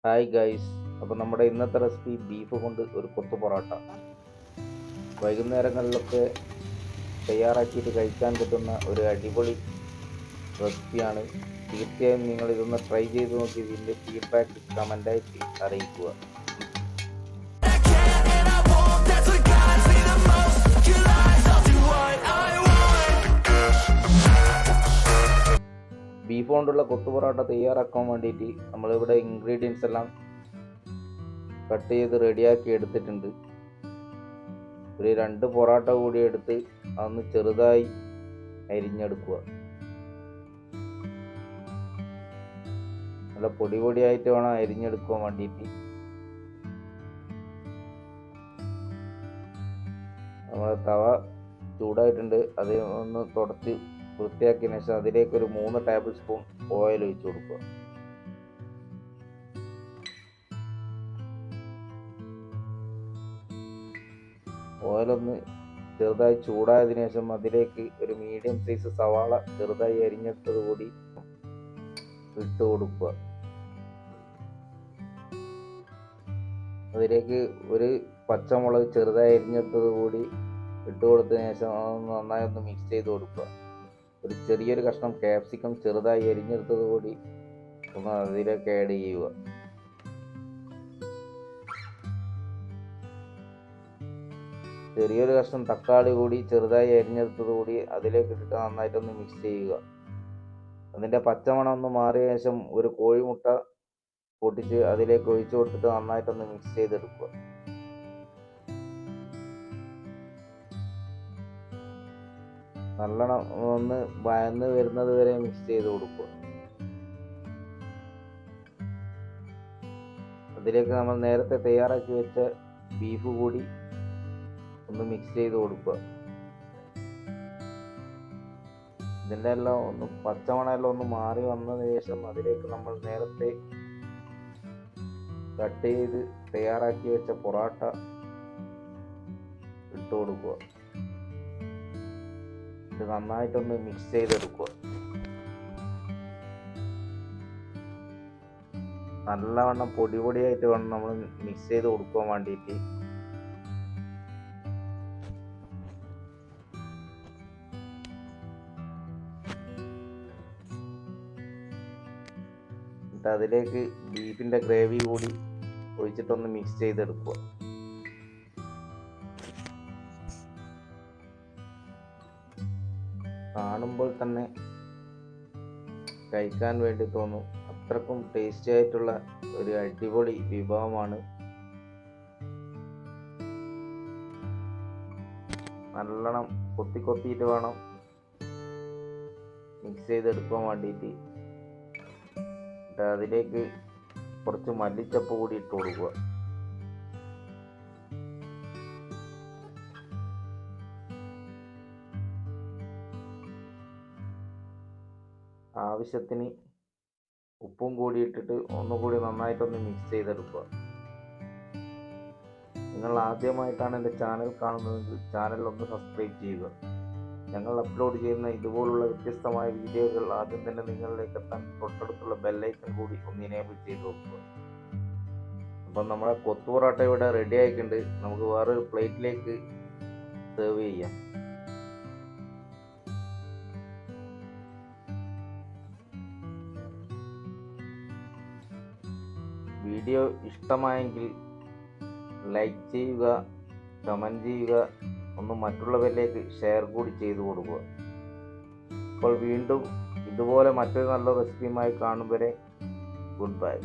Hi guys, അപ്പോൾ നമ്മുടെ ഇന്നത്തെ റെസിപ്പി ബീഫ് കൊണ്ട് ഒരു കൊത്തു പൊറോട്ട. വൈകുന്നേരങ്ങളിലൊക്കെ തയ്യാറാക്കിയിട്ട് കഴിക്കാൻ പറ്റുന്ന ഒരു അടിപൊളി റെസിപ്പിയാണ്. തീർച്ചയായും നിങ്ങൾ ഇതൊന്ന് ട്രൈ ചെയ്ത് നോക്കി ഇതിൻ്റെ ഫീഡ്ബാക്ക് കമൻ്റായിട്ട് അറിയിക്കുക. ബീഫ് കൊണ്ടുള്ള കൊത്തു പൊറോട്ട തയ്യാറാക്കാൻ വേണ്ടിയിട്ട് നമ്മളിവിടെ ഇൻഗ്രീഡിയൻസ് എല്ലാം കട്ട് ചെയ്ത് റെഡിയാക്കി എടുത്തിട്ടുണ്ട്. ഒരു 2 പൊറോട്ട കൂടി എടുത്ത് അതൊന്ന് ചെറുതായി അരിഞ്ഞെടുക്കുക. നല്ല പൊടി പൊടിയായിട്ട് വേണം അരിഞ്ഞെടുക്കാൻ വേണ്ടിയിട്ട്. നമ്മളെ തവ ചൂടായിട്ടുണ്ട്, അത് ഒന്ന് തുടച്ച് വൃത്തിയാക്കിയതിന് ശേഷം അതിലേക്ക് ഒരു 3 ടേബിൾ സ്പൂൺ ഓയിൽ ഒഴിച്ചു കൊടുക്കുക. ഓയിലൊന്ന് ചെറുതായി ചൂടായതിനു ശേഷം അതിലേക്ക് ഒരു മീഡിയം സൈസ് സവാള ചെറുതായി അരിഞ്ഞെടുത്തത് കൂടി ഇട്ട് കൊടുക്കുക. അതിലേക്ക് ഒരു പച്ചമുളക് ചെറുതായി അരിഞ്ഞെടുത്തത് കൂടി ഇട്ട് കൊടുത്തതിന് ശേഷം അതൊന്ന് നന്നായി ഒന്ന് മിക്സ് ചെയ്ത് കൊടുക്കുക. ഒരു ചെറിയൊരു കഷ്ണം capsicum ചെറുതായി അരിഞ്ഞെടുത്തത് കൂടി ഒന്ന് അതിലേക്ക് ആഡ് ചെയ്യുക. ചെറിയൊരു കഷ്ണം തക്കാളി കൂടി ചെറുതായി അരിഞ്ഞെടുത്തത് കൂടി അതിലേക്ക് ഇട്ടിട്ട് നന്നായിട്ടൊന്ന് മിക്സ് ചെയ്യുക. അതിൻ്റെ പച്ചമണം ഒന്ന് മാറിയ ശേഷം ഒരു കോഴിമുട്ട പൊട്ടിച്ച് അതിലേക്ക് ഒഴിച്ചു കൊടുത്തിട്ട് നന്നായിട്ടൊന്ന് മിക്സ് ചെയ്തെടുക്കുക. നല്ലോണം ഒന്ന് വഴന്ന് വരുന്നത് വരെ മിക്സ് ചെയ്ത് കൊടുക്കുക. അതിലേക്ക് നമ്മൾ നേരത്തെ തയ്യാറാക്കി വെച്ച ബീഫ് കൂടി ഒന്ന് മിക്സ് ചെയ്ത് കൊടുക്കുക. ഇതിൻ്റെ എല്ലാം ഒന്ന് പച്ചമണമെല്ലാം ഒന്ന് മാറി വന്നതിന് ശേഷം അതിലേക്ക് നമ്മൾ നേരത്തെ കട്ട് ചെയ്ത് തയ്യാറാക്കി വെച്ച പൊറോട്ട ഇട്ട് കൊടുക്കുക. ഇത് നന്നായിട്ടൊന്ന് മിക്സ് ചെയ്തെടുക്കുക. നല്ലവണ്ണം പൊടി പൊടിയായിട്ട് വേണം നമ്മൾ മിക്സ് ചെയ്ത് കൊടുക്കാൻ വേണ്ടിയിട്ട്. എന്നിട്ട് അതിലേക്ക് ബീഫിൻ്റെ ഗ്രേവി കൂടി ഒഴിച്ചിട്ടൊന്ന് മിക്സ് ചെയ്തെടുക്കുക. കാണുമ്പോൾ തന്നെ കഴിക്കാൻ വേണ്ടി തോന്നും, അത്രക്കും ടേസ്റ്റി ആയിട്ടുള്ള ഒരു അടിപൊളി വിഭവമാണ്. നല്ലോണം കൊത്തിയിട്ട് വേണം മിക്സ് ചെയ്തെടുക്കാൻ വേണ്ടിയിട്ട്. അതിലേക്ക് കുറച്ച് മല്ലിച്ചപ്പ് കൂടി ഇട്ട് കൊടുക്കുക. ആവശ്യത്തിന് ഉപ്പും കൂടി ഇട്ടിട്ട് ഒന്നുകൂടി നന്നായിട്ടൊന്ന് മിക്സ് ചെയ്തെടുക്കുക. നിങ്ങൾ ആദ്യമായിട്ടാണ് എൻ്റെ ചാനൽ കാണുന്നതെങ്കിൽ ചാനൽ ഒന്ന് സബ്സ്ക്രൈബ് ചെയ്യുക. ഞങ്ങൾ അപ്ലോഡ് ചെയ്യുന്ന ഇതുപോലുള്ള വ്യത്യസ്തമായ വീഡിയോകൾ ആദ്യം തന്നെ നിങ്ങളിലേക്ക് എത്താൻ തൊട്ടടുത്തുള്ള ബെല്ലൈക്കൺ കൂടി ഒന്ന് എനേബിൾ ചെയ്ത് നോക്കുക. അപ്പം നമ്മുടെ കൊത്തു പൊറോട്ട ഇവിടെ റെഡി ആയിട്ടുണ്ട്. നമുക്ക് വേറൊരു പ്ലേറ്റിലേക്ക് സെർവ് ചെയ്യാം. വീഡിയോ ഇഷ്ടമായെങ്കിൽ ലൈക്ക് ചെയ്യുക, കമൻറ്റ് ചെയ്യുക, ഒന്ന് മറ്റുള്ളവരിലേക്ക് ഷെയർ കൂടി ചെയ്തു കൊടുക്കുക. അപ്പോൾ വീണ്ടും ഇതുപോലെ മറ്റൊരു നല്ല റെസിപ്പിയുമായി കാണും വരെ ഗുഡ് ബൈ.